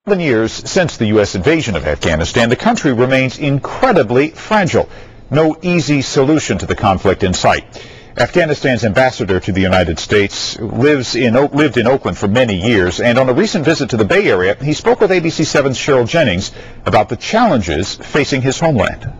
7 years since the U.S. invasion of Afghanistan, the country remains incredibly fragile. No easy solution to the conflict in sight. Afghanistan's ambassador to the United States lived in Oakland for many years, and on a recent visit to the Bay Area, he spoke with ABC 7's Cheryl Jennings about the challenges facing his homeland.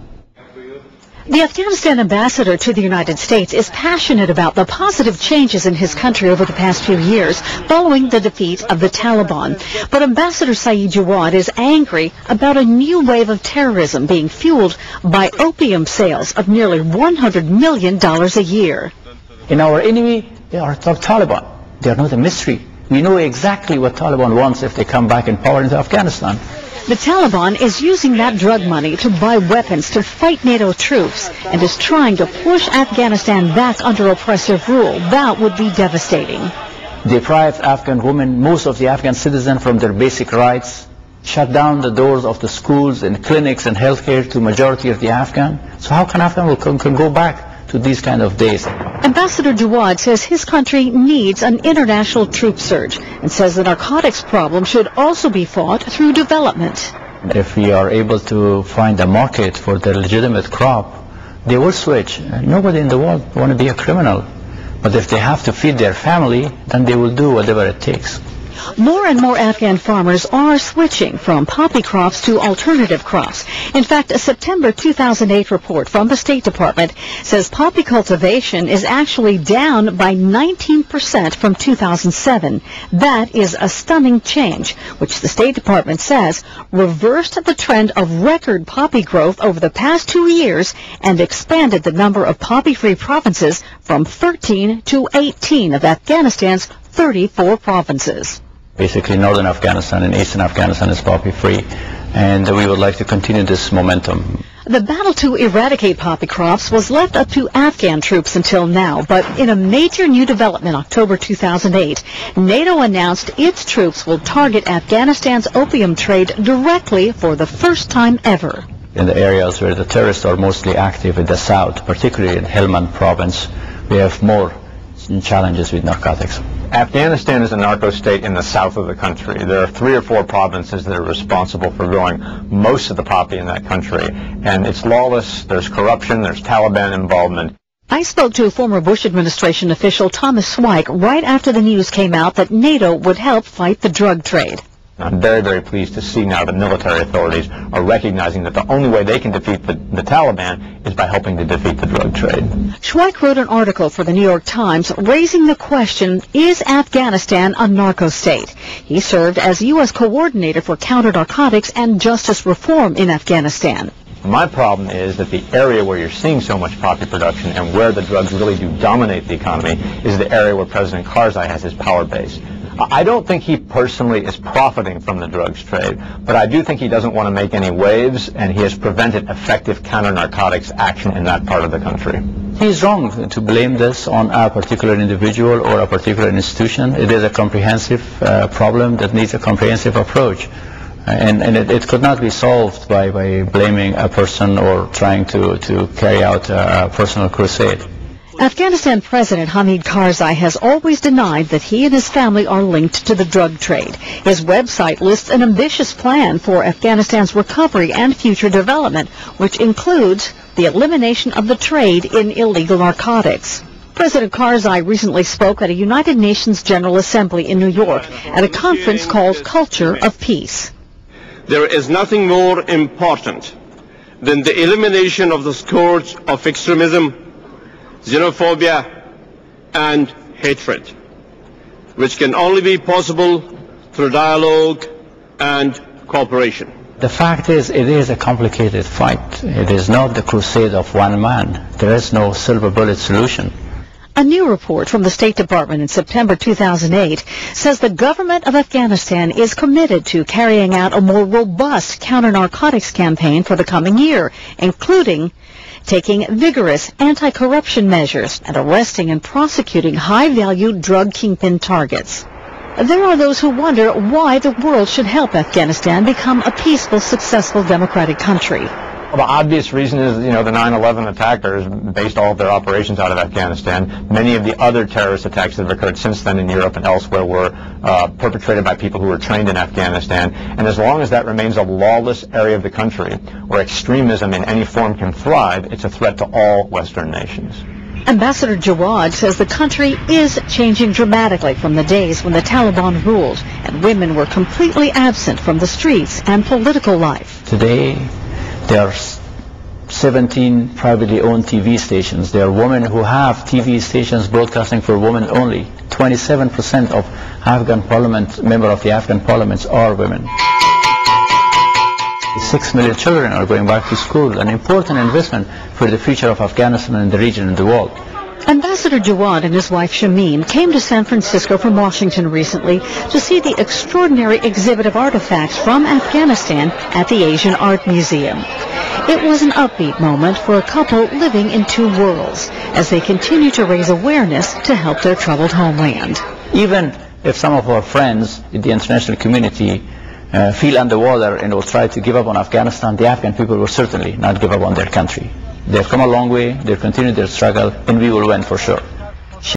The Afghanistan ambassador to the United States is passionate about the positive changes in his country over the past few years following the defeat of the Taliban. But Ambassador Saeed Jawad is angry about a new wave of terrorism being fueled by opium sales of nearly $100 million a year. And our enemy, they are the Taliban. They are not a mystery. We know exactly what Taliban wants if they come back in power into Afghanistan. The Taliban is using that drug money to buy weapons to fight NATO troops and is trying to push Afghanistan back under oppressive rule. That would be devastating. Deprive Afghan women, most of the Afghan citizens, from their basic rights, shut down the doors of the schools and clinics and healthcare to majority of the Afghan. So how can Afghan can go back to these kind of days? Ambassador Jawad says his country needs an international troop surge and says the narcotics problem should also be fought through development. If we are able to find a market for their legitimate crop, they will switch. Nobody in the world want to be a criminal. But if they have to feed their family, then they will do whatever it takes. More and more Afghan farmers are switching from poppy crops to alternative crops. In fact, a September 2008 report from the State Department says poppy cultivation is actually down by 19% from 2007. That is a stunning change, which the State Department says reversed the trend of record poppy growth over the past 2 years and expanded the number of poppy-free provinces from 13 to 18 of Afghanistan's 34 provinces. Basically, northern Afghanistan and eastern Afghanistan is poppy-free, and we would like to continue this momentum. The battle to eradicate poppy crops was left up to Afghan troops until now, but in a major new development October 2008, NATO announced its troops will target Afghanistan's opium trade directly for the first time ever. In the areas where the terrorists are mostly active in the south, particularly in Helmand province, we have more challenges with narcotics. Afghanistan is a narco state in the south of the country. There are 3 or 4 provinces that are responsible for growing most of the poppy in that country. And it's lawless, there's corruption, there's Taliban involvement. I spoke to former Bush administration official Thomas Schweik right after the news came out that NATO would help fight the drug trade. I'm very, very pleased to see now the military authorities are recognizing that the only way they can defeat the Taliban is by helping to defeat the drug trade. Schweik wrote an article for the New York Times raising the question, is Afghanistan a narco state? He served as U.S. coordinator for counter-narcotics and justice reform in Afghanistan. My problem is that the area where you're seeing so much poppy production and where the drugs really do dominate the economy is the area where President Karzai has his power base. I don't think he personally is profiting from the drugs trade, but I do think he doesn't want to make any waves, and he has prevented effective counter-narcotics action in that part of the country. He's wrong to blame this on a particular individual or a particular institution. It is a comprehensive problem that needs a comprehensive approach. And it could not be solved by blaming a person or trying to carry out a personal crusade. Afghanistan President Hamid Karzai has always denied that he and his family are linked to the drug trade. His website lists an ambitious plan for Afghanistan's recovery and future development, which includes the elimination of the trade in illegal narcotics. President Karzai recently spoke at a United Nations General Assembly in New York at a conference called Culture of Peace. There is nothing more important than the elimination of the scourge of extremism, xenophobia, and hatred, which can only be possible through dialogue and cooperation. The fact is, it is a complicated fight. It is not the crusade of one man. There is no silver bullet solution. A new report from the State Department in September 2008 says the government of Afghanistan is committed to carrying out a more robust counter-narcotics campaign for the coming year, including taking vigorous anti-corruption measures and arresting and prosecuting high-value drug kingpin targets. There are those who wonder why the world should help Afghanistan become a peaceful, successful democratic country. The obvious reason is, the 9/11 attackers based all of their operations out of Afghanistan. Many of the other terrorist attacks that have occurred since then in Europe and elsewhere were perpetrated by people who were trained in Afghanistan. And as long as that remains a lawless area of the country where extremism in any form can thrive, it's a threat to all Western nations. Ambassador Jawad says the country is changing dramatically from the days when the Taliban ruled and women were completely absent from the streets and political life. Today, there are 17 privately owned TV stations. There are women who have TV stations broadcasting for women only. 27% of Afghan parliament, members of the Afghan parliaments are women. 6 million children are going back to school, an important investment for the future of Afghanistan and the region and the world. Ambassador Jawad and his wife Shamim came to San Francisco from Washington recently to see the extraordinary exhibit of artifacts from Afghanistan at the Asian Art Museum. It was an upbeat moment for a couple living in two worlds as they continue to raise awareness to help their troubled homeland. Even if some of our friends in the international community feel underwater and will try to give up on Afghanistan, the Afghan people will certainly not give up on their country. They've come a long way, they've continued their struggle, and we will win for sure.